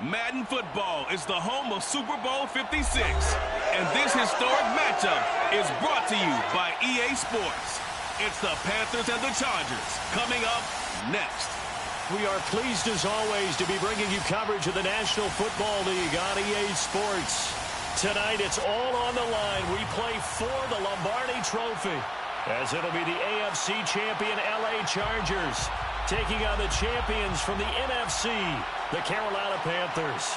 Madden football is the home of Super Bowl 56, and this historic matchup is brought to you by EA Sports. It's the Panthers and the Chargers coming up next. We are pleased, as always, to be bringing you coverage of the National Football League on EA Sports. Tonight, it's all on the line. We play for the Lombardi Trophy, as it'll be the AFC champion LA Chargers taking on the champions from the NFC, the Carolina Panthers.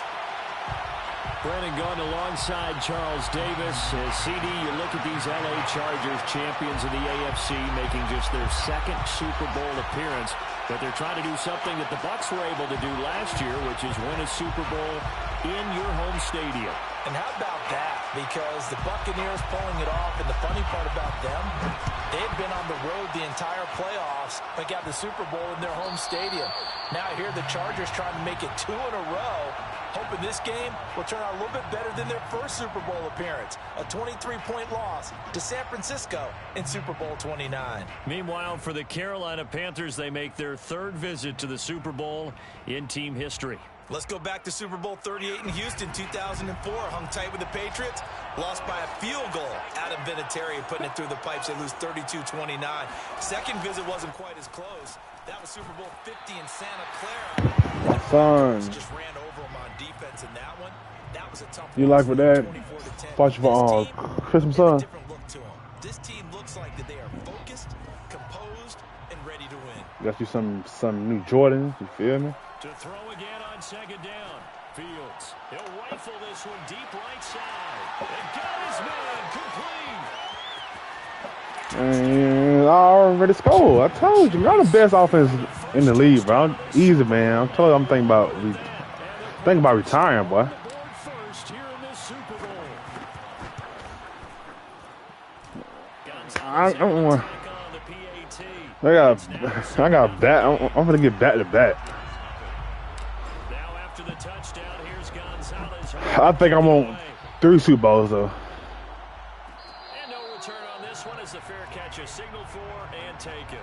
Brandon Gunn alongside Charles Davis. As CD, you look at these LA Chargers, champions of the AFC, making just their second Super Bowl appearance. But they're trying to do something that the Bucs were able to do last year, which is win a Super Bowl in your home stadium. And how about that? Because the Buccaneers pulling it off, and the funny part about them, they've been on the road the entire playoffs, but got the Super Bowl in their home stadium. Now here the Chargers trying to make it 2 in a row, hoping this game will turn out a little bit better than their first Super Bowl appearance. A 23-point loss to San Francisco in Super Bowl 29. Meanwhile, for the Carolina Panthers, they make their third visit to the Super Bowl in team history. Let's go back to Super Bowl 38 in Houston, 2004. Hung tight with the Patriots. Lost by a field goal. Adam Vinatieri putting it through the pipes. They lose 32-29. Second visit wasn't quite as close. That was Super Bowl 50 in Santa Clara. My son. Just ran over him on defense in that one. That was a tough you like for that? Watch for Christmas son. Different look to him. This team looks like that they are focused, composed, and ready to win. Got you some new Jordans. You feel me? To throw again on second down. Fields. He'll rifle this one deep right side. And got his man complete. And I already scored. I told you, y'all the best offense in the league, bro. Easy, man. I'm telling you, I'm thinking about retiring, boy. I got bat. I'm gonna get back to back. I think I'm on 3 Super Bowls though. And no return on this one as the fair catch is signaled for and taken.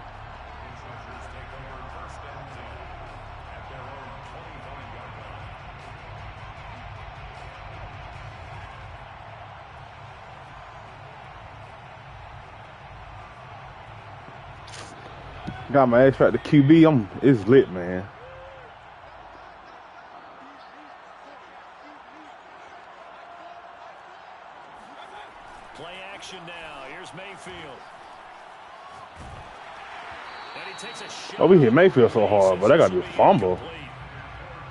Got my X Factor QB. It's lit, man. Play action now. Here's Mayfield. And he takes a shot. Oh, we hit Mayfield so hard, but that got to be a fumble.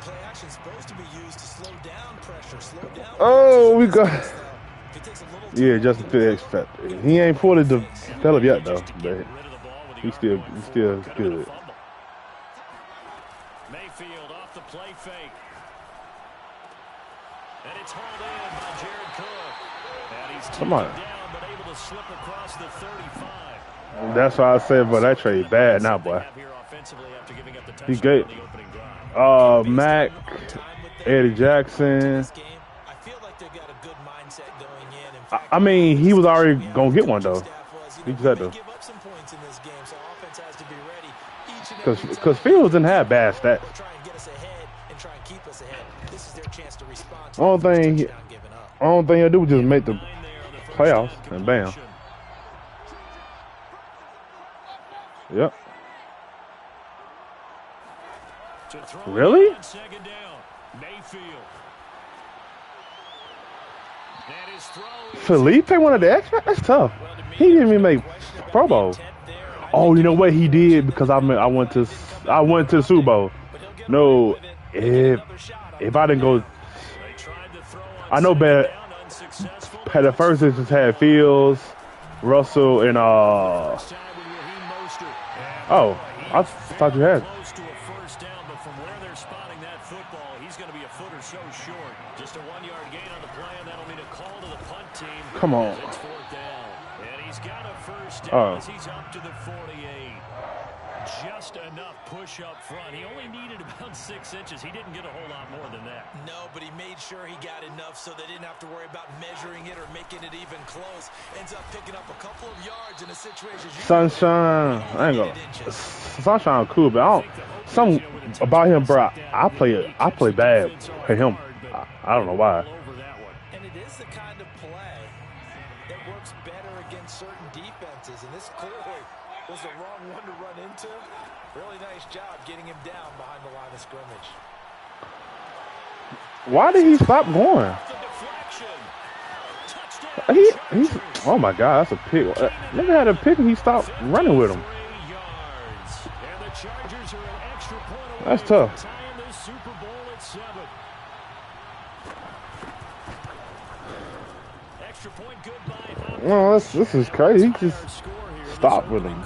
Play action supposed to be used to slow down pressure, slow down. Oh, we got. Yeah, Justin Fields. He ain't fully developed yet though, but he's still good. Mayfield off the play fake. And it's hauled in by Jared Cook. And he's taken down, but able to slip across the 35. That's why I said, but that trade bad now, boy. He great. Mac, Eddie Jackson. I mean, he was already gonna get one though. He just had to. Because Fields didn't have bad stats. Only thing he'll do is just make the playoffs and bam. Yep. Really? Felipe wanted the extra? That's tough. He didn't even make Pro Bowl. Oh, you know what he did? Because I went to the Super Bowl. No, if I didn't go, I know better. The first instance had Fields, Russell, and oh, I thought you had. Come on. And he's got a first down as he's up to the 48. Just enough push up front. He only needed about 6 inches. He didn't get a whole lot more than that. No, but he made sure he got enough so they didn't have to worry about measuring it or making it even close. Ends up picking up a couple of yards in a situation. Sunshine. I ain't gonna. Sunshine cool, but Something about him, bro. I play bad for him. I don't know why. And it is the kind of play that works better against certain defenses. And this clearly was the wrong one to run into. Really nice job getting him down behind the line of scrimmage. Why did he stop going? He's oh my God, that's a pick. Never had a pick and he stopped running with him. That's tough. No, this is crazy. He just stopped with him.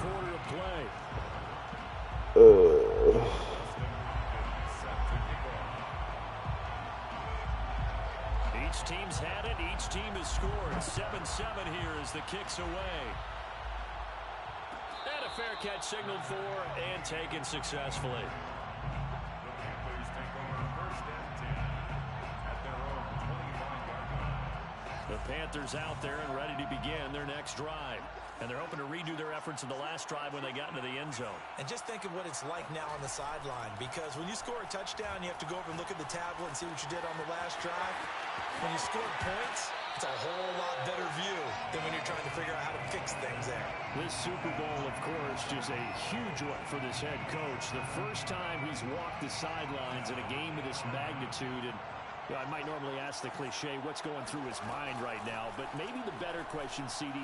Each team's had it. Each team has scored. 7-7 here as the kick's away. And a fair catch signaled for and taken successfully. The Panthers out there and ready to begin their next drive. And they're hoping to redo their efforts in the last drive when they got into the end zone. And just think of what it's like now on the sideline, because when you score a touchdown, you have to go over and look at the tablet and see what you did on the last drive. When you score points, it's a whole lot better view than when you're trying to figure out how to fix things there. This Super Bowl, of course, just a huge one for this head coach. The first time he's walked the sidelines in a game of this magnitude. And I might normally ask the cliche, what's going through his mind right now? But maybe the better question, CD,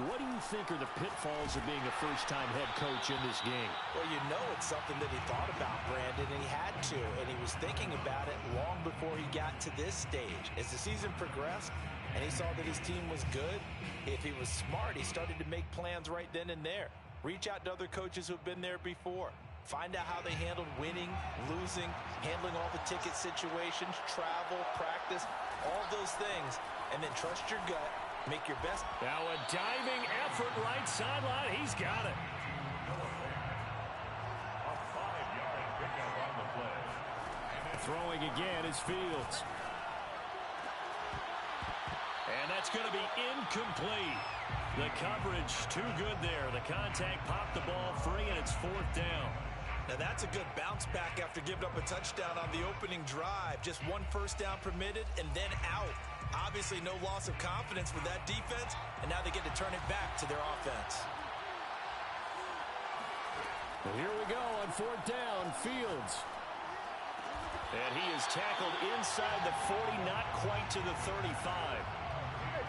what do you think are the pitfalls of being a first-time head coach in this game? Well, you know it's something that he thought about, Brandon, and he had to. And he was thinking about it long before he got to this stage. As the season progressed and he saw that his team was good, if he was smart, he started to make plans right then and there. Reach out to other coaches who've been there before. Find out how they handled winning, losing, handling all the ticket situations, travel, practice, all those things. And then trust your gut. Make your best. Now a diving effort right sideline. He's got it. Throwing again is Fields. And that's going to be incomplete. The coverage too good there. The contact popped the ball free, and it's 4th down. Now that's a good bounce back after giving up a touchdown on the opening drive. Just one first down permitted and then out. Obviously no loss of confidence with that defense, and now they get to turn it back to their offense. And here we go on 4th down, Fields. And he is tackled inside the 40, not quite to the 35.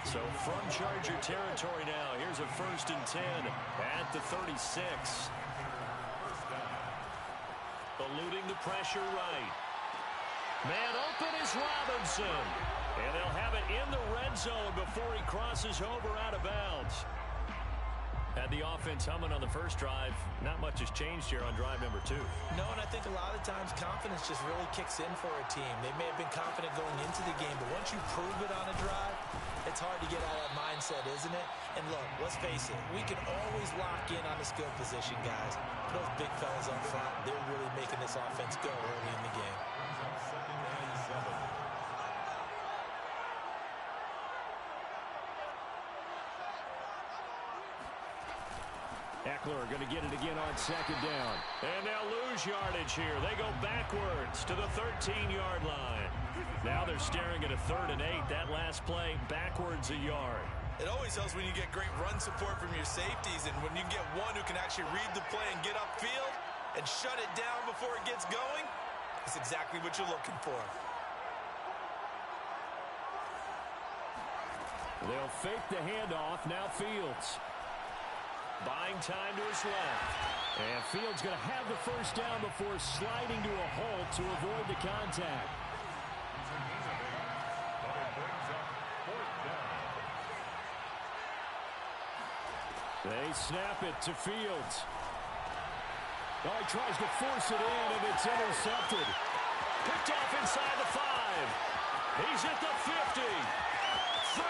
So from Charger territory now, here's a 1st and 10 at the 36. Eluding the pressure right. Man open is Robinson. And they'll have it in the red zone before he crosses over out of bounds. Had the offense humming on the first drive. Not much has changed here on drive number 2. No, and I think a lot of times confidence just really kicks in for a team. They may have been confident going into the game, but once you prove it on a drive, it's hard to get out of that mindset, isn't it? And look, let's face it, we can always lock in on the skill position, guys. Those big fellas up front, they're really making this offense go early in the game. Eckler going to get it again on 2nd down. And they'll lose yardage here. They go backwards to the 13-yard line. Now they're staring at a 3rd and 8. That last play, backwards a yard. It always helps when you get great run support from your safeties, and when you get one who can actually read the play and get upfield and shut it down before it gets going, it's exactly what you're looking for. They'll fake the handoff. Now Fields. Buying time to his left. And Fields going to have the 1st down before sliding to a halt to avoid the contact. They snap it to Fields. Oh, he tries to force it in, and it's intercepted. Picked off inside the 5. He's at the 50. 30.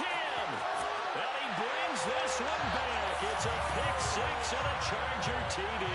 10. And he brings this one back. It's a pick 6 and a Charger TD.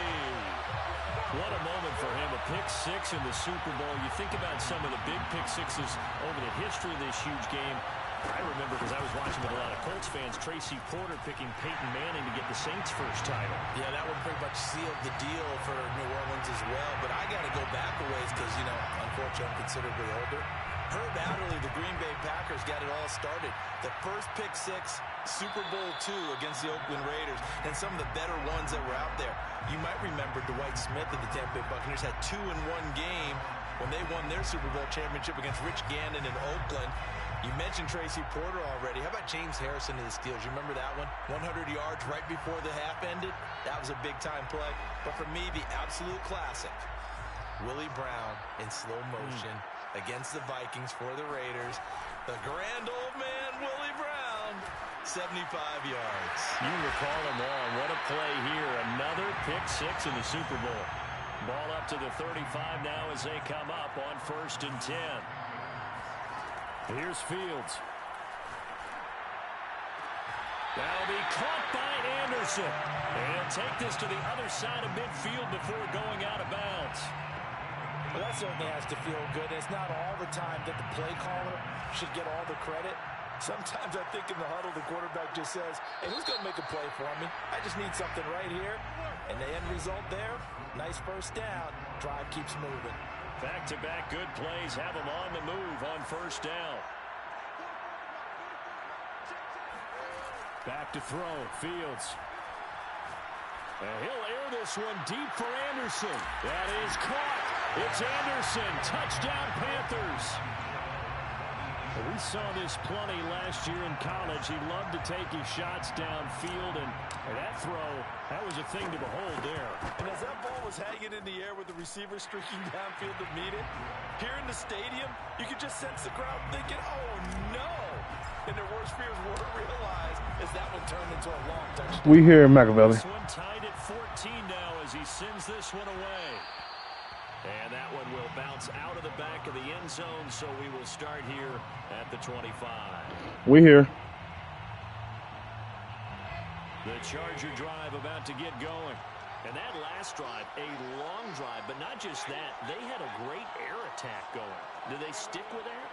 What a moment for him, a pick 6 in the Super Bowl. You think about some of the big pick 6s over the history of this huge game. I remember because I was watching with a lot of Colts fans, Tracy Porter picking Peyton Manning to get the Saints' first title. Yeah, that one pretty much sealed the deal for New Orleans as well. But I got to go back a ways because, you know, unfortunately I'm considerably older. Herb Adderley, the Green Bay Packers, got it all started. The first pick six, Super Bowl II against the Oakland Raiders, and some of the better ones that were out there. You might remember Dwight Smith of the Tampa Bay Buccaneers had 2 in one game when they won their Super Bowl championship against Rich Gannon in Oakland. You mentioned Tracy Porter already. How about James Harrison to the Steelers? You remember that one? 100 yards right before the half ended? That was a big-time play. But for me, the absolute classic, Willie Brown in slow motion against the Vikings for the Raiders. The grand old man, Willie Brown, 75 yards. You recall them all. What a play here. Another pick six in the Super Bowl. Ball up to the 35 now as they come up on 1st and 10. Here's Fields. That'll be caught by Anderson. And he'll take this to the other side of midfield before going out of bounds. Well, that certainly has to feel good. It's not all the time that the play caller should get all the credit. Sometimes I think in the huddle, the quarterback just says, hey, who's going to make a play for me? I just need something right here. And the end result there, nice first down. Drive keeps moving. Back-to-back good plays have him on the move on 1st down. Back to throw. Fields. And he'll air this one deep for Anderson. That is caught. It's Anderson. Touchdown, Panthers. Well, we saw this plenty last year in college. He loved to take his shots downfield, and that throw, that was a thing to behold there. And as that ball was hanging in the air with the receiver streaking downfield to meet it, here in the stadium, you could just sense the crowd thinking, oh, no. And their worst fears were realized as that one turned into a long touchdown. We hear Machiavelli. This one tied at 14 now as he sends this one away. And that one will bounce out of the back of the end zone, so we will start here at the 25. We here. The Charger drive about to get going. And that last drive, a long drive, but not just that. They had a great air attack going. Do they stick with that?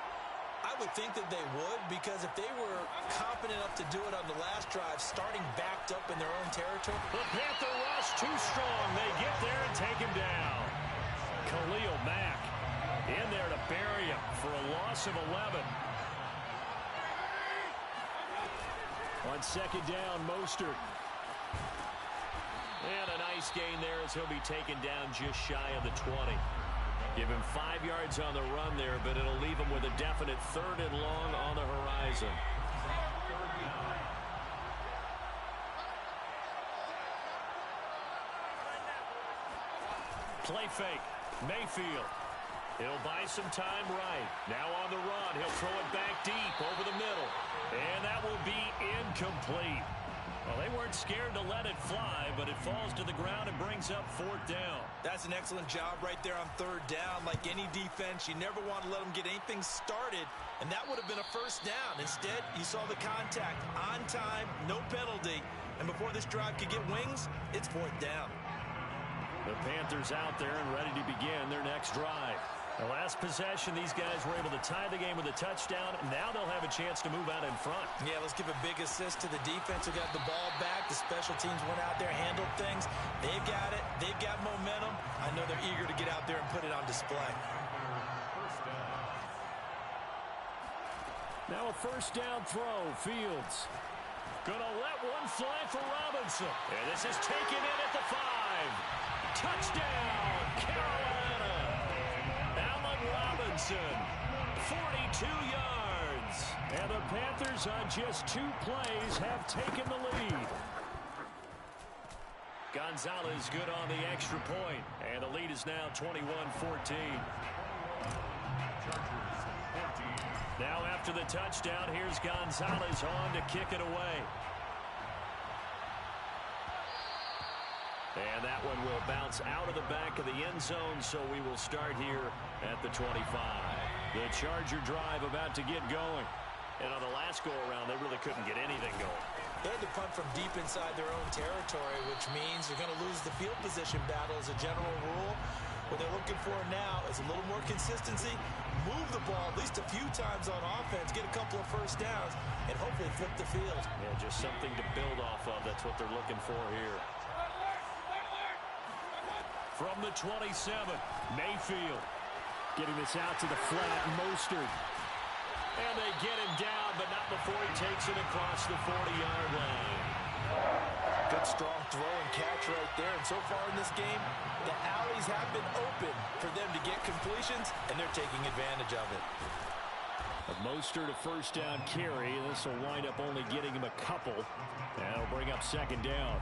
I would think that they would, because if they were confident enough to do it on the last drive, starting backed up in their own territory. The Panther rush too strong. They get there and take him down. Khalil Mack in there to bury him for a loss of 11. On 2nd down, Mostert. And a nice gain there as he'll be taken down just shy of the 20. Give him 5 yards on the run there, but it'll leave him with a definite 3rd and long on the horizon. Play fake. Mayfield. He'll buy some time right. Now on the run. He'll throw it back deep over the middle. And that will be incomplete. Well, they weren't scared to let it fly, but it falls to the ground and brings up 4th down. That's an excellent job right there on 3rd down. Like any defense, you never want to let them get anything started, and that would have been a 1st down. Instead, you saw the contact on time, no penalty, and before this drive could get wings, it's 4th down. The Panthers out there and ready to begin their next drive. The last possession, these guys were able to tie the game with a touchdown. Now they'll have a chance to move out in front. Yeah, let's give a big assist to the defense who got the ball back. The special teams went out there, handled things. They've got it. They've got momentum. I know they're eager to get out there and put it on display. Now a 1st down throw. Fields gonna let one fly for Robinson. And this is taken in at the 5. Touchdown, Carolina. Robinson, 42 yards. And the Panthers on just 2 plays have taken the lead. Gonzalez good on the extra point. And the lead is now 21-14. Now after the touchdown, here's Gonzalez on to kick it away. And that one will bounce out of the back of the end zone, so we will start here at the 25. The Charger drive about to get going. And on the last go-around, they really couldn't get anything going. They had to punt from deep inside their own territory, which means they're going to lose the field position battle as a general rule. What they're looking for now is a little more consistency, move the ball at least a few times on offense, get a couple of first downs, and hopefully flip the field. Yeah, just something to build off of. That's what they're looking for here. From the 27, Mayfield. Getting this out to the flat, Mostert. And they get him down, but not before he takes it across the 40-yard line. Good strong throw and catch right there. And so far in this game, the alleys have been open for them to get completions, and they're taking advantage of it. Mostert a first down carry. This will wind up only getting him a couple. That'll bring up second down.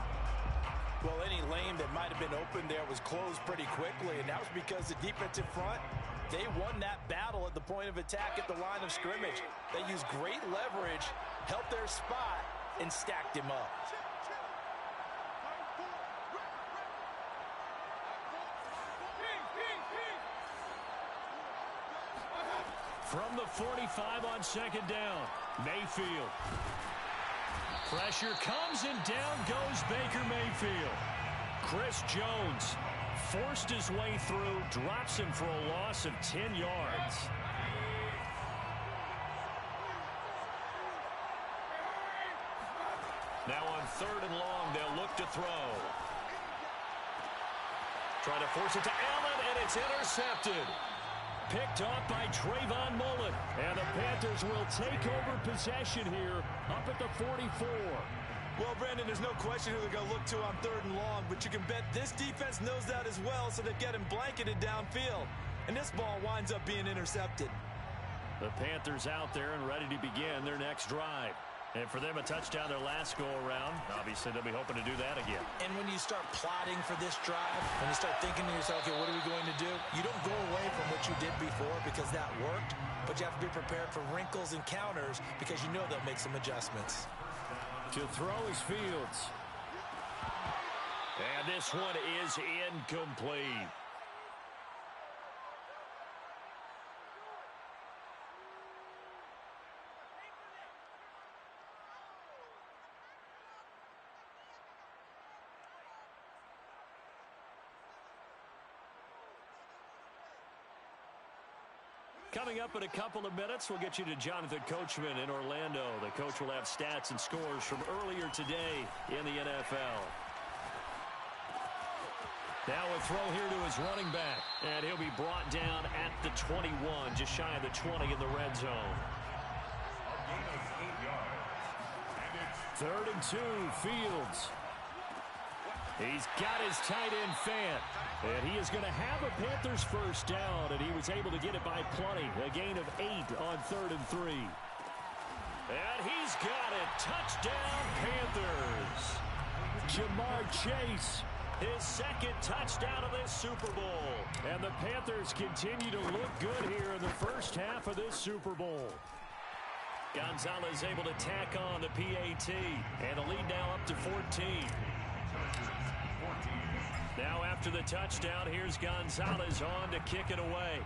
Well, any lane that might have been open there was closed pretty quickly, and that was because the defensive front, they won that battle at the point of attack at the line of scrimmage. They used great leverage, helped their spot, and stacked him up. From the 45 on second down, Mayfield. Pressure comes, and down goes Baker Mayfield. Chris Jones forced his way through, drops him for a loss of 10 yards. Now on third and long, they'll look to throw. Try to force it to Allen, and it's intercepted. Picked off by Trayvon Mullen. And the Panthers will take over possession here up at the 44. Well, Brandon, there's no question who they're going to look to on third and long, but you can bet this defense knows that as well, so they get him blanketed downfield. And this ball winds up being intercepted. The Panthers out there and ready to begin their next drive. And for them, a touchdown their last go-around. Obviously, they'll be hoping to do that again. And when you start plotting for this drive, when you start thinking to yourself, okay, what are we going to do? You don't go away from what you did before because that worked, but you have to be prepared for wrinkles and counters because you know they'll make some adjustments. To throw is Fields. And this one is incomplete. Coming up in a couple of minutes, we'll get you to Jonathan Coachman in Orlando. The coach will have stats and scores from earlier today in the NFL. Now a throw here to his running back, and he'll be brought down at the 21, just shy of the 20 in the red zone. Third and 2, Fields. He's got his tight end Fant, and he is going to have a Panthers first down, and he was able to get it by plenty. A gain of 8 on third and 3. And he's got it. Touchdown, Panthers. Jamar Chase, his second touchdown of this Super Bowl. And the Panthers continue to look good here in the first half of this Super Bowl. Gonzalez able to tack on the PAT, and the lead now up to 14. Now after the touchdown, here's Gonzalez on to kick it away.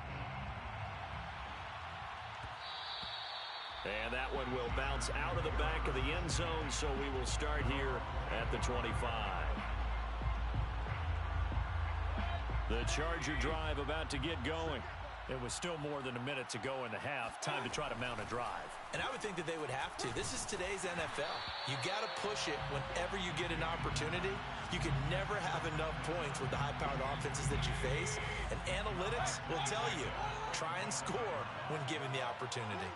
And that one will bounce out of the back of the end zone, so we will start here at the 25. The Charger drive about to get going. It was still more than a minute to go in the half. Time to try to mount a drive. And I would think that they would have to. This is today's NFL. You got to push it whenever you get an opportunity. You can never have enough points with the high-powered offenses that you face. And analytics will tell you, try and score when given the opportunity.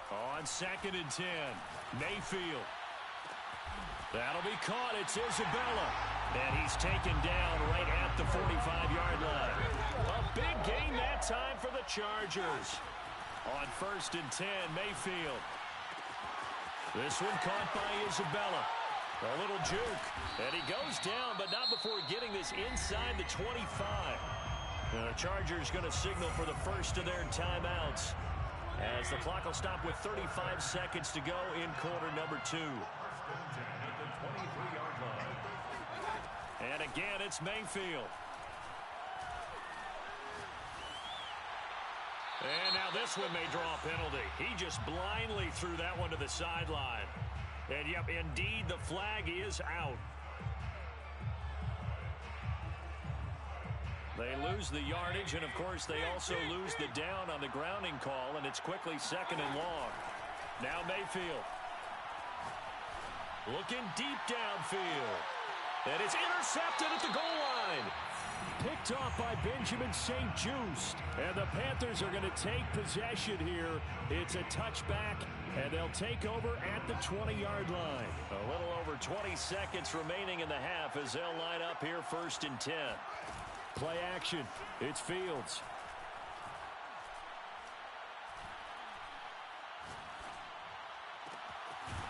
On second and 10, Mayfield. That'll be caught. It's Isabella. And he's taken down right at the 45-yard line. A big gain that time for the Chargers. On first and 10, Mayfield. This one caught by Isabella. A little juke. And he goes down, but not before getting this inside the 25. And the Chargers going to signal for the first of their timeouts, as the clock will stop with 35 seconds to go in quarter number 2. And again, it's Mayfield. And now this one may draw a penalty. He just blindly threw that one to the sideline. And, yep, indeed, the flag is out. They lose the yardage, and, of course, they also lose the down on the grounding call, and it's quickly 2nd and long. Now Mayfield. Looking deep downfield. And it's intercepted at the goal line. Picked off by Benjamin St-Juste. And the Panthers are going to take possession here. It's a touchback, and they'll take over at the 20-yard line. A little over 20 seconds remaining in the half as they'll line up here 1st and 10. Play action. It's Fields.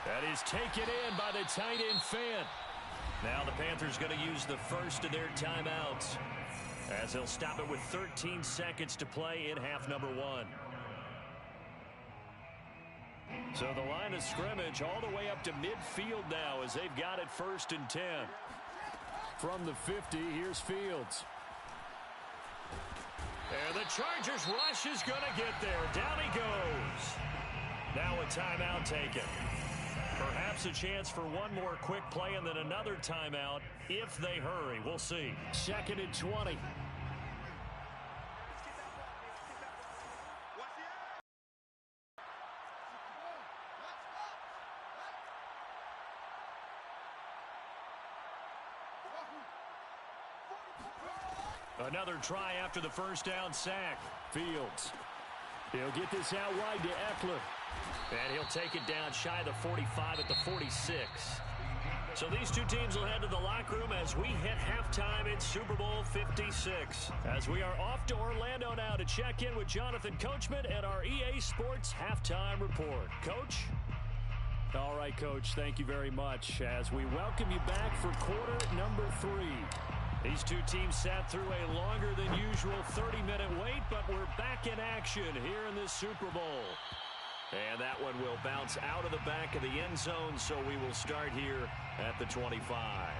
That is taken in by the tight end Fant. Now the Panthers going to use the first of their timeouts as they'll stop it with 13 seconds to play in half number 1. So the line of scrimmage all the way up to midfield now as they've got it 1st and 10. From the 50, here's Fields. And the Chargers rush is going to get there. Down he goes. Now a timeout taken. Perhaps a chance for one more quick play and then another timeout if they hurry. We'll see. 2nd and 20. Another try after the first down sack. Fields. He'll get this out wide to Eckler. And he'll take it down shy of the 45 at the 46. So these two teams will head to the locker room as we hit halftime in Super Bowl 56. As we are off to Orlando now to check in with Jonathan Coachman and our EA Sports Halftime Report. Coach? All right, Coach, thank you very much as we welcome you back for quarter number 3. These two teams sat through a longer than usual 30-minute wait, but we're back in action here in this Super Bowl. And that one will bounce out of the back of the end zone, so we will start here at the 25.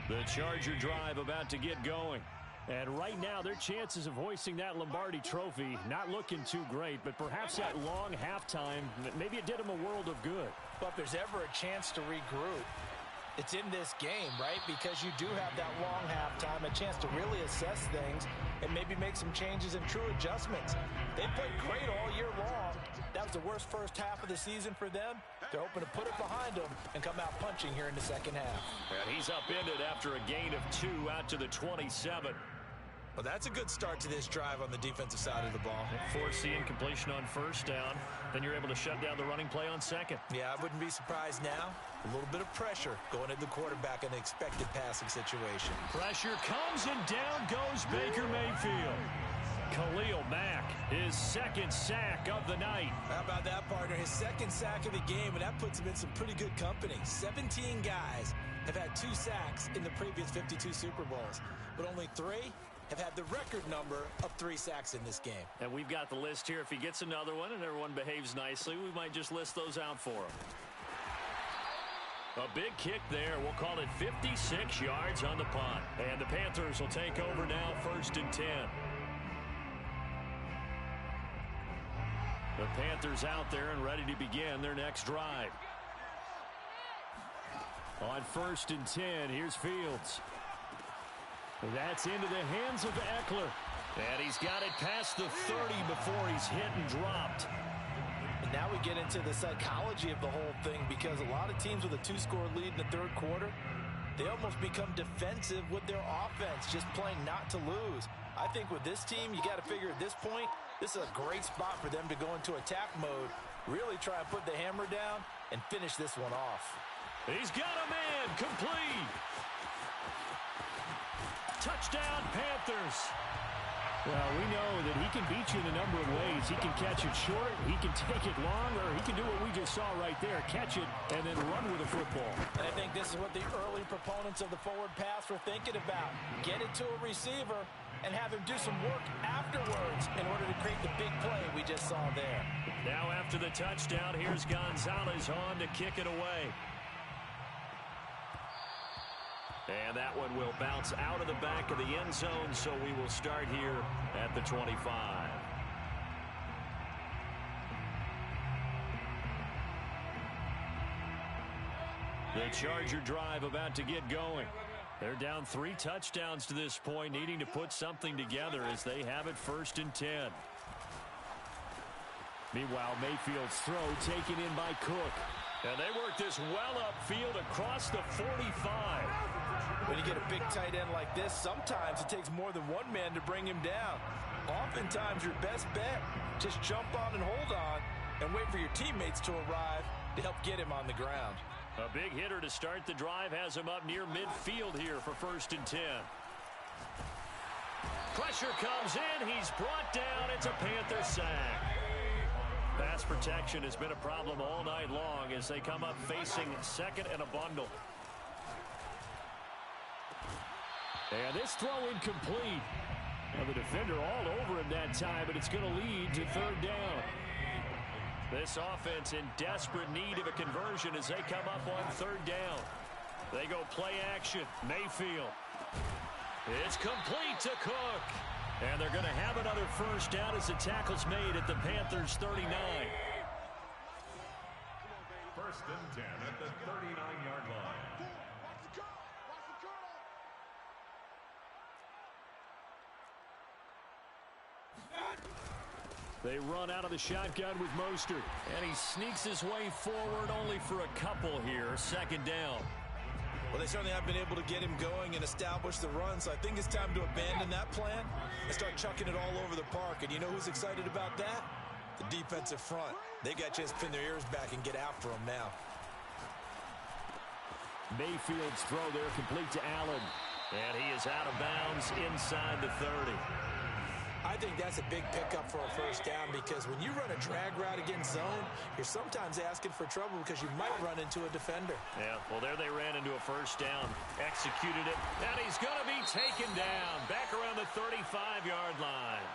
The Charger drive about to get going. And right now, their chances of hoisting that Lombardi trophy not looking too great, but perhaps that long halftime, maybe it did them a world of good. But if there's ever a chance to regroup, it's in this game, right? Because you do have that long halftime, a chance to really assess things and maybe make some changes and true adjustments. They played great all year long. That was the worst first half of the season for them. They're hoping to put it behind them and come out punching here in the second half. And he's upended after a gain of 2 out to the 27. Well, that's a good start to this drive on the defensive side of the ball. Force the incompletion on first down. Then you're able to shut down the running play on second. Yeah, I wouldn't be surprised now. A little bit of pressure going at the quarterback in an expected passing situation. Pressure comes and down goes Baker Mayfield. Khalil Mack, his second sack of the night. How about that, partner? His second sack of the game, and that puts him in some pretty good company. 17 guys have had 2 sacks in the previous 52 Super Bowls, but only 3 have had the record number of 3 sacks in this game. And we've got the list here. If he gets another one and everyone behaves nicely, we might just list those out for him. A big kick there. We'll call it 56 yards on the punt. And the Panthers will take over now 1st and 10. The Panthers out there and ready to begin their next drive. On 1st and 10, here's Fields. That's into the hands of Eckler. And he's got it past the 30 before he's hit and dropped. And now we get into the psychology of the whole thing, because a lot of teams with a 2-score lead in the third quarter, they almost become defensive with their offense, just playing not to lose. I think with this team, you got to figure at this point, this is a great spot for them to go into attack mode, really try and put the hammer down and finish this one off. He's got a man complete. Touchdown, Panthers. Well, we know that he can beat you in a number of ways. He can catch it short, he can take it long, or he can do what we just saw right there, catch it and then run with the football. And I think this is what the early proponents of the forward pass were thinking about. Get it to a receiver and have him do some work afterwards in order to create the big play we just saw there. Now after the touchdown, here's Gonzalez on to kick it away. And that one will bounce out of the back of the end zone, so we will start here at the 25. The Charger drive about to get going. They're down 3 touchdowns to this point, needing to put something together as they have it 1st and 10. Meanwhile, Mayfield's throw taken in by Cook. And they work this well upfield across the 45. When you get a big tight end like this, sometimes it takes more than one man to bring him down. Oftentimes, your best bet, just jump on and hold on and wait for your teammates to arrive to help get him on the ground. A big hitter to start the drive has him up near midfield here for 1st and 10. Pressure comes in. He's brought down. It's a Panther sack. Pass protection has been a problem all night long as they come up facing 2nd and a bundle. And this throw incomplete. Now the defender all over him that time, but it's going to lead to 3rd down. This offense in desperate need of a conversion as they come up on 3rd down. They go play action. Mayfield. It's complete to Cook. And they're going to have another 1st down as the tackle's made at the Panthers' 39. 1st and 10 at the 39-yard line. They run out of the shotgun with Mostert. And he sneaks his way forward only for a couple here. 2nd down. Well, they certainly have been able to get him going and establish the run, so I think it's time to abandon that plan and start chucking it all over the park. And you know who's excited about that? The defensive front. They got to just pin their ears back and get after him now. Mayfield's throw there complete to Allen. And he is out of bounds inside the 30. I think that's a big pickup for a 1st down because when you run a drag route against zone, you're sometimes asking for trouble because you might run into a defender. Yeah, well, there they ran into a 1st down, executed it, and he's going to be taken down back around the 35-yard line.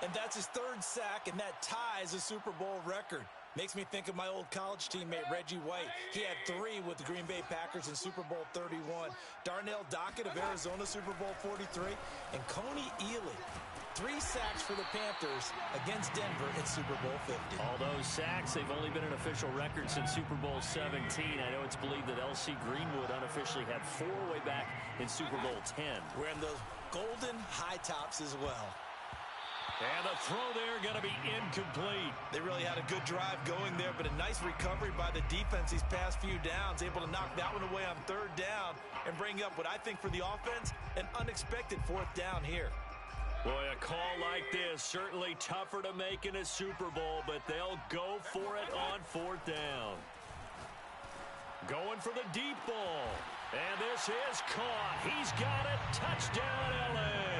And that's his 3rd sack, and that ties a Super Bowl record. Makes me think of my old college teammate, Reggie White. He had 3 with the Green Bay Packers in Super Bowl 31. Darnell Dockett of Arizona, Super Bowl 43. And Coney Ealy, 3 sacks for the Panthers against Denver in Super Bowl 50. All those sacks, they've only been an official record since Super Bowl 17. I know it's believed that L.C. Greenwood unofficially had 4 way back in Super Bowl 10. Wearing those golden high tops as well. And the throw there going to be incomplete. They really had a good drive going there, but a nice recovery by the defense these past few downs, able to knock that one away on 3rd down and bring up what I think for the offense, an unexpected 4th down here. Boy, a call like this, certainly tougher to make in a Super Bowl, but they'll go for it on 4th down. Going for the deep ball. And this is caught. He's got it. Touchdown, L.A.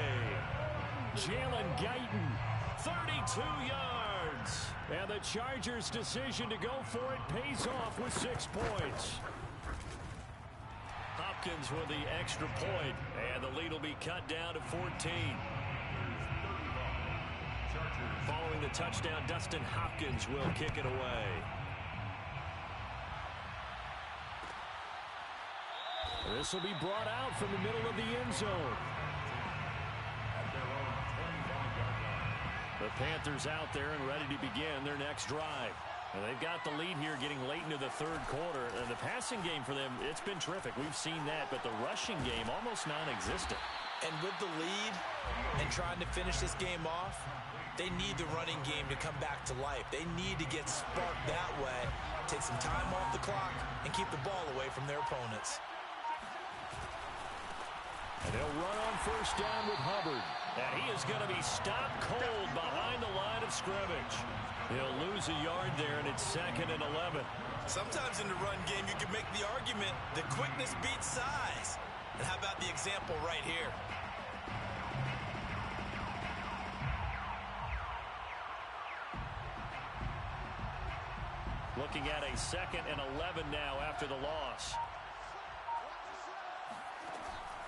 Jalen Guyton, 32 yards. And the Chargers' decision to go for it pays off with 6 points. Hopkins with the extra point, and the lead will be cut down to 14. Following the touchdown, Dustin Hopkins will kick it away. This will be brought out from the middle of the end zone. The Panthers out there and ready to begin their next drive. And they've got the lead here getting late into the 3rd quarter. And the passing game for them, it's been terrific. We've seen that, but the rushing game almost non-existent. And with the lead and trying to finish this game off, they need the running game to come back to life. They need to get sparked that way, take some time off the clock, and keep the ball away from their opponents. And they'll run on 1st down with Hubbard. And he is going to be stopped cold behind the line of scrimmage. He'll lose a yard there, and it's 2nd and 11. Sometimes in the run game, you can make the argument that quickness beats size. And how about the example right here? Looking at a 2nd and 11 now after the loss.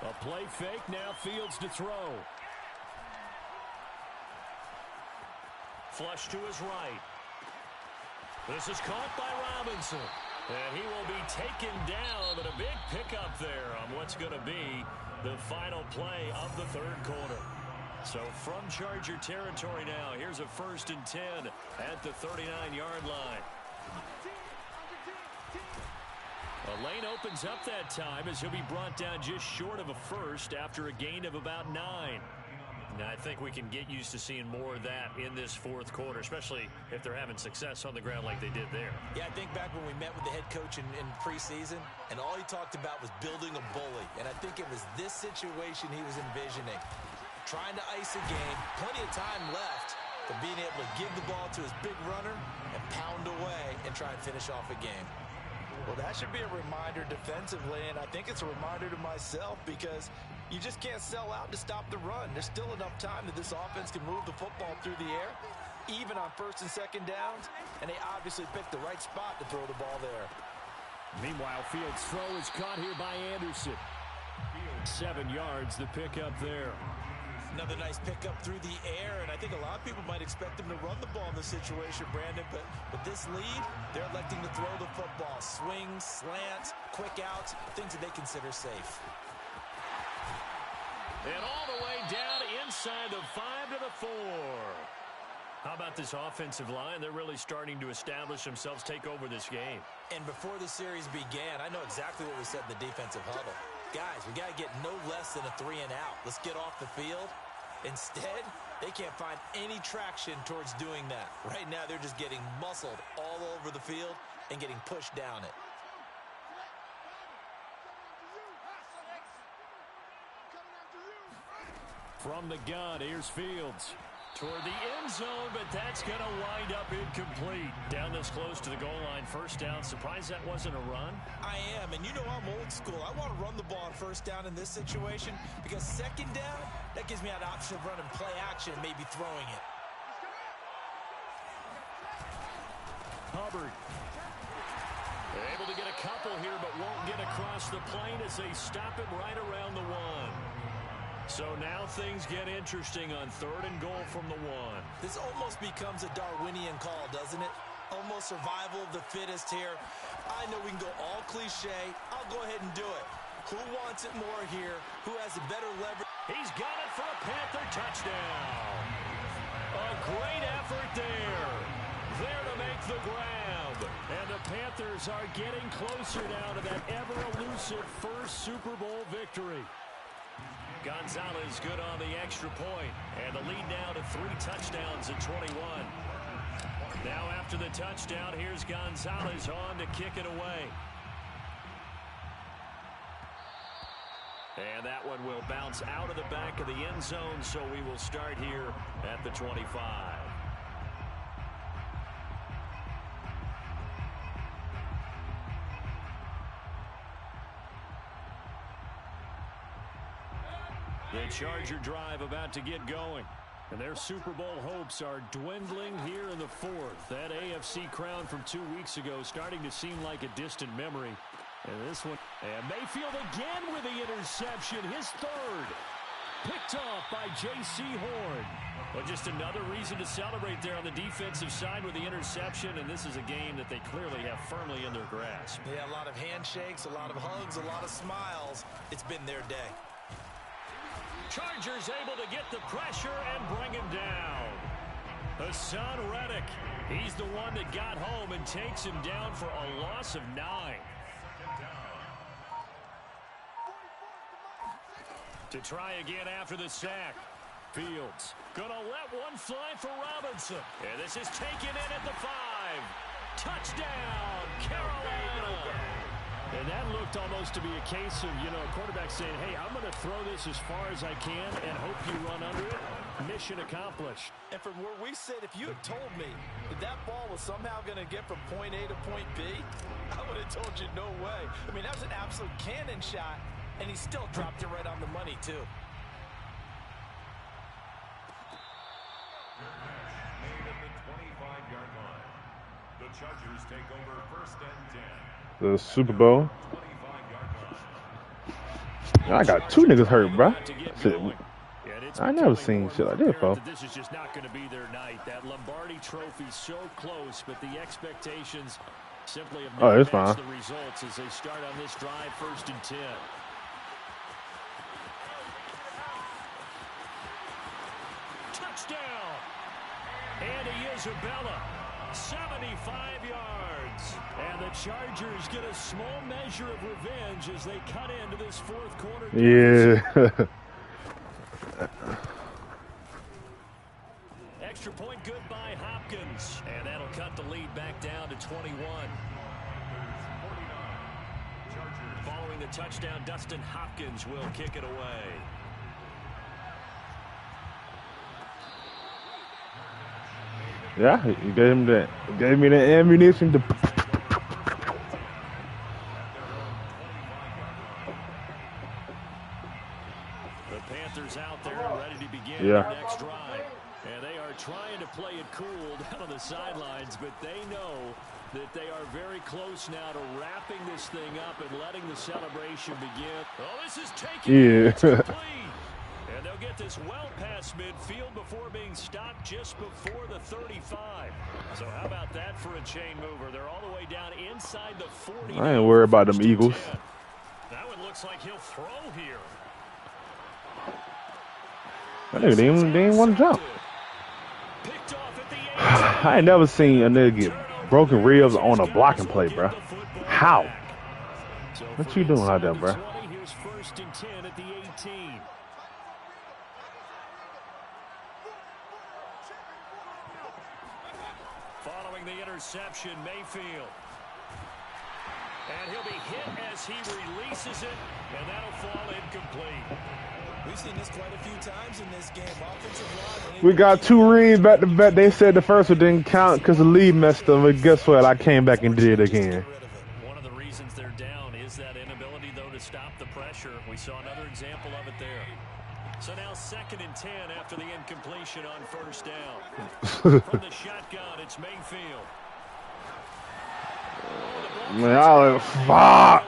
A play fake, now Fields to throw. Flush to his right. This is caught by Robinson. And he will be taken down, but a big pickup there on what's going to be the final play of the 3rd quarter. So from Charger territory now, here's a 1st and 10 at the 39-yard line. A lane opens up that time as he'll be brought down just short of a first after a gain of about 9. Now, I think we can get used to seeing more of that in this fourth quarter, especially if they're having success on the ground like they did there. Yeah, I think back when we met with the head coach in preseason, and all he talked about was building a bully. And I think it was this situation he was envisioning. Trying to ice a game, plenty of time left, but being able to give the ball to his big runner and pound away and try and finish off a game. Well, that should be a reminder defensively, and I think it's a reminder to myself because you just can't sell out to stop the run. There's still enough time that this offense can move the football through the air, even on first and second downs, and they obviously picked the right spot to throw the ball there. Meanwhile, Fields' throw is caught here by Anderson. 7 yards, the pickup there. Another nice pickup through the air, and I think a lot of people might expect him to run the ball in this situation, Brandon, but with this lead, they're electing to throw the football. Swings, slants, quick outs, things that they consider safe. And all the way down inside the 5 to the 4. How about this offensive line? They're really starting to establish themselves, take over this game. And before the series began, I know exactly what we said in the defensive huddle. Guys, we got to get no less than a 3 and out. Let's get off the field. Instead, they can't find any traction towards doing that. Right now, they're just getting muscled all over the field and getting pushed down it. From the gun, here's Fields. Toward the end zone, but that's going to wind up incomplete. Down this close to the goal line, first down. Surprised that wasn't a run? I am, and you know I'm old school. I want to run the ball on first down in this situation because second down, that gives me an option of running play action and maybe throwing it. Hubbard. They're able to get a couple here, but won't get across the plane as they stop him right around the 1. So now things get interesting on 3rd and goal from the 1. This almost becomes a Darwinian call, doesn't it? Almost survival of the fittest here. I know we can go all cliche. I'll go ahead and do it. Who wants it more here? Who has a better leverage? He's got it for a Panther touchdown. A great effort there. There to make the grab. And the Panthers are getting closer now to that ever-elusive first Super Bowl victory. Gonzalez good on the extra point, and the lead now to 3 touchdowns at 21. Now after the touchdown, here's Gonzalez on to kick it away. And that one will bounce out of the back of the end zone, so we will start here at the 25. The Charger drive about to get going. And their Super Bowl hopes are dwindling here in the 4th. That AFC crown from 2 weeks ago starting to seem like a distant memory. And this one, and Mayfield again with the interception, his 3rd. Picked off by J.C. Horn. Well, just another reason to celebrate there on the defensive side with the interception, and this is a game that they clearly have firmly in their grasp. Yeah, a lot of handshakes, a lot of hugs, a lot of smiles. It's been their day. Chargers able to get the pressure and bring him down. Hassan Reddick, he's the one that got home and takes him down for a loss of 9. To try again after the sack. Fields gonna let one fly for Robinson. And this is taken in at the 5. Touchdown, Carolina. And that looked almost to be a case of, a quarterback saying, hey, I'm going to throw this as far as I can and hope you run under it. Mission accomplished. And from where we sit, if you had told me that ball was somehow going to get from point A to point B, I would have told you no way. I mean, that was an absolute cannon shot, and he still dropped it right on the money, too. Made at the 25-yard line. The Chargers take over 1st and 10. The Super Bowl. I got 2 niggas hurt, bro. Shit. I never seen shit like that, bro. This is just not going to be their night. That Lombardi Trophy so close, but the expectations simply have not matched the results as they start on this drive 1st and 10. Touchdown! Andy Isabella. 75 yards. And the Chargers get a small measure of revenge as they cut into this fourth quarter. Yeah. Extra point good by Hopkins. And that'll cut the lead back down to 21. Following the touchdown, Dustin Hopkins will kick it away. Yeah, he gave him that. Gave me the ammunition to. The Panthers out there ready to begin their next drive. And they are trying to play it cool down on the sidelines, but they know that they are very close now to wrapping this thing up and letting the celebration begin. Oh, this is taken complete. And they'll get this well past midfield before being stopped just before the 35. So how about that for a chain mover? They're all the way down inside the 40. I ain't worried about them Eagles. That one looks like he'll throw here. That nigga, they ain't want to jump. I ain't never seen a nigga get broken ribs on a blocking play, bro. How? What you doing out there, bro? Here's 1st and 10 at the 18. Following the interception, Mayfield. And he'll be hit as he releases it, and that'll fall incomplete. We've seen this quite a few times in this game. Offensive line. We got 2 reads back to back. They said the first one didn't count because the lead messed up. But guess what? I came back and did it again. One of the reasons they're down is that inability, though, to stop the pressure. We saw another example of it there. So now 2nd and 10 after the incompletion on 1st down. From the shotgun, it's Mayfield. Man, I like fuck.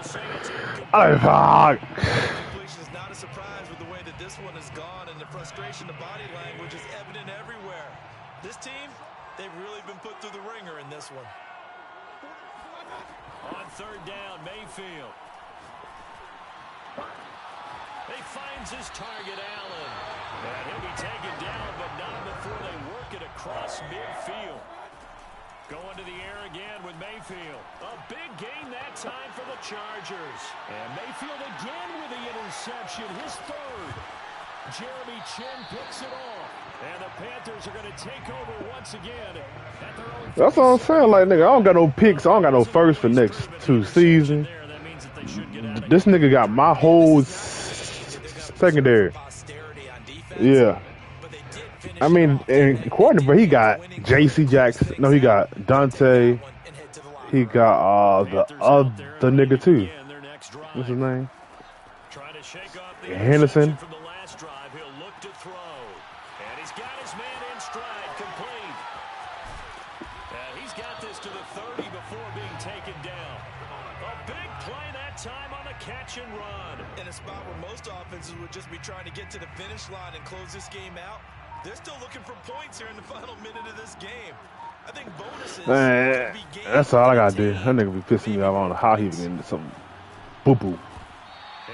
I like fuck. Completion is not a surprise with the way that this one has gone, and the frustration, the body language is evident everywhere. This team, they've really been put through the ringer in this one. On 3rd down, Mayfield. He finds his target, Allen. And he'll be taken down, but not before they work it across midfield. Going to the air again with Mayfield. A big gain that time for the Chargers. And Mayfield again with the interception, his 3rd. Jeremy Chin picks it off. And the Panthers are going to take over once again at their own. That's what I'm saying. Like, nigga, I don't got no picks. I don't got no first for next 2 seasons. This nigga got my whole secondary. Yeah. I mean, in quarterback, he got J.C. Jackson. No, he got Dante. He got the other nigga too. What's his name? Henderson. From the last drive, he'll look to throw. And he's got his man in stride, complete. And he's got this to the 30 before being taken down. A big play that time on the catch and run. In a spot where most offenses would just be trying to get to the finish line and close this game out, they're still looking for points here in the final minute of this game. I think bonuses. Man, that's all I gotta do. That nigga be pissing me off. I don't know how he was getting some boo-boo.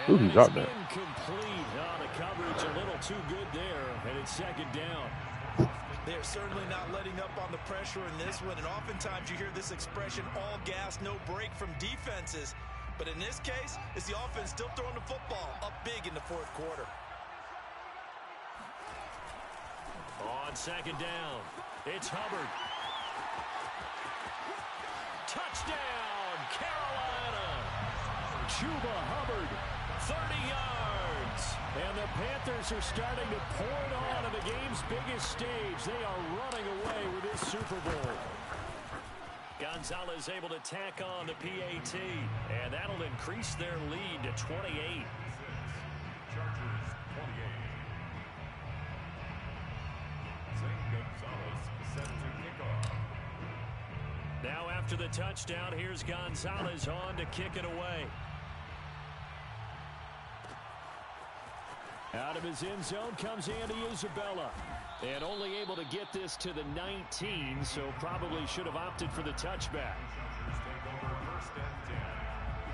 Ooh, he dropped that. Incomplete. The coverage a little too good there, and it's 2nd down. They're certainly not letting up on the pressure in this one, and oftentimes you hear this expression, all gas, no break from defenses. But in this case, it's the offense still throwing the football up big in the 4th quarter. On 2nd down, it's Hubbard. Touchdown, Carolina. Chuba Hubbard, 30 yards. And the Panthers are starting to pour it on the game's biggest stage. They are running away with this Super Bowl. Gonzalez able to tack on the PAT, and that'll increase their lead to 28. Chargers 28. Gonzalez set to kick off. Now after the touchdown, here's Gonzalez on to kick it away. Out of his end zone comes Andy Isabella. And only able to get this to the 19, so probably should have opted for the touchback. Chargers take over 1st and 10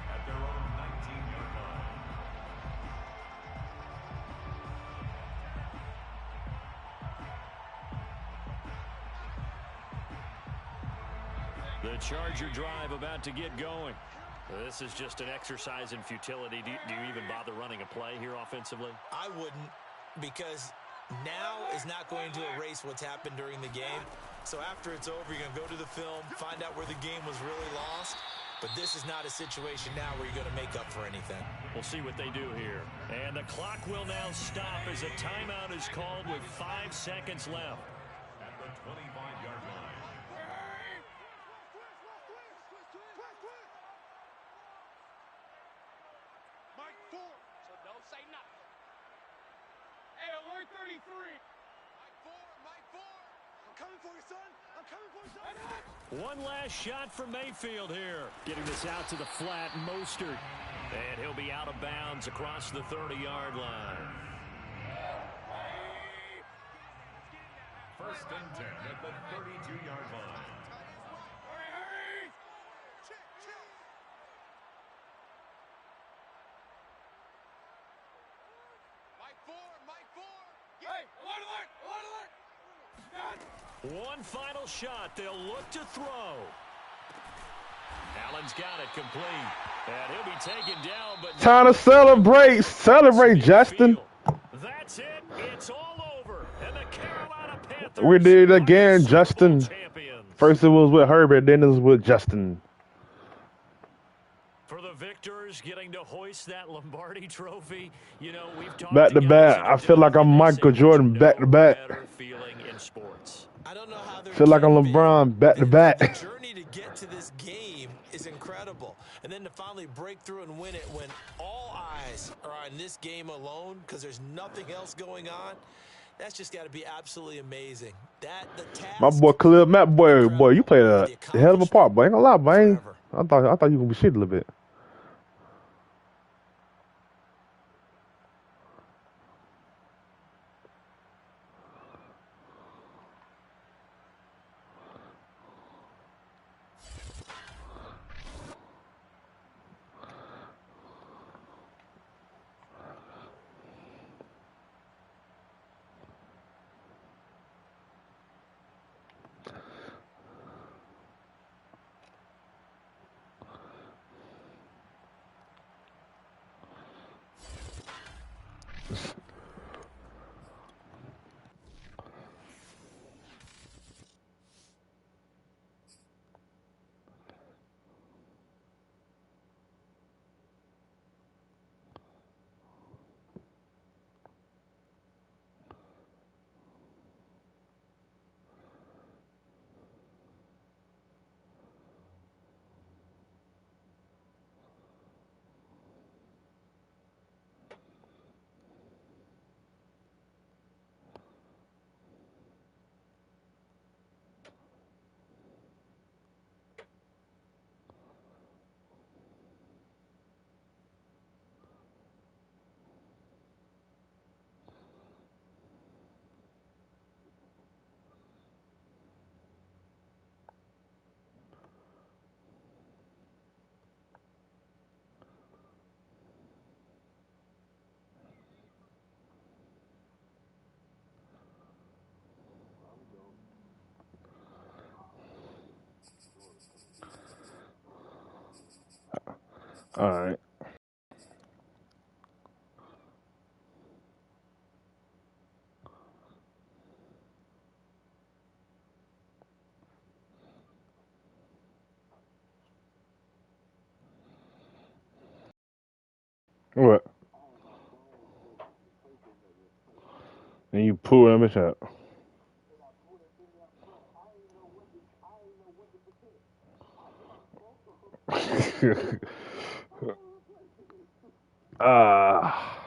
at their own 19-yard line. The Charger drive about to get going. This is just an exercise in futility. Do you even bother running a play here offensively? I wouldn't, because now is not going to erase what's happened during the game. So after it's over, you're going to go to the film, find out where the game was really lost. But this is not a situation now where you're going to make up for anything. We'll see what they do here. And the clock will now stop as a timeout is called with 5 seconds left. At the 25-yard line. Mike 4. So don't say nothing. Hey, alert 33. Mike 4, Mike 4. I'm coming for you, son. I'm coming for you, son. One last shot for Mayfield here. Getting this out to the flat, Mostert. And he'll be out of bounds across the 30-yard line. First and 10 at the 32-yard line. Hurry! Check, check. Mike 4, Mike 4. Hey, alert, alert, alert, alert. One final shot. They'll look to throw. Allen's got it complete. And he'll be taken down, but Time to celebrate. Celebrate, Justin. That's it. It's all over. And the Carolina Panthers We did it are again, Super Bowl Justin. champions. First it was with Herbert, then it was with Justin. For the victors getting to hoist that Lombardi trophy, you know, we've talked Back to back. I feel like I'm Michael Jordan back to back. better feeling in sports. I don't know how they're Feel like I'm LeBron back to back. The journey to get to this game is incredible. And then to finally break through and win it when all eyes are on this game alone because there's nothing else going on, that's just got to be absolutely amazing. The task, My boy Khalil Matt, boy, you played a hell of a part, boy. Ain't gonna lie, boy. I thought you were gonna be shit a little bit. All right. What? And you pull that bitch out. Ah.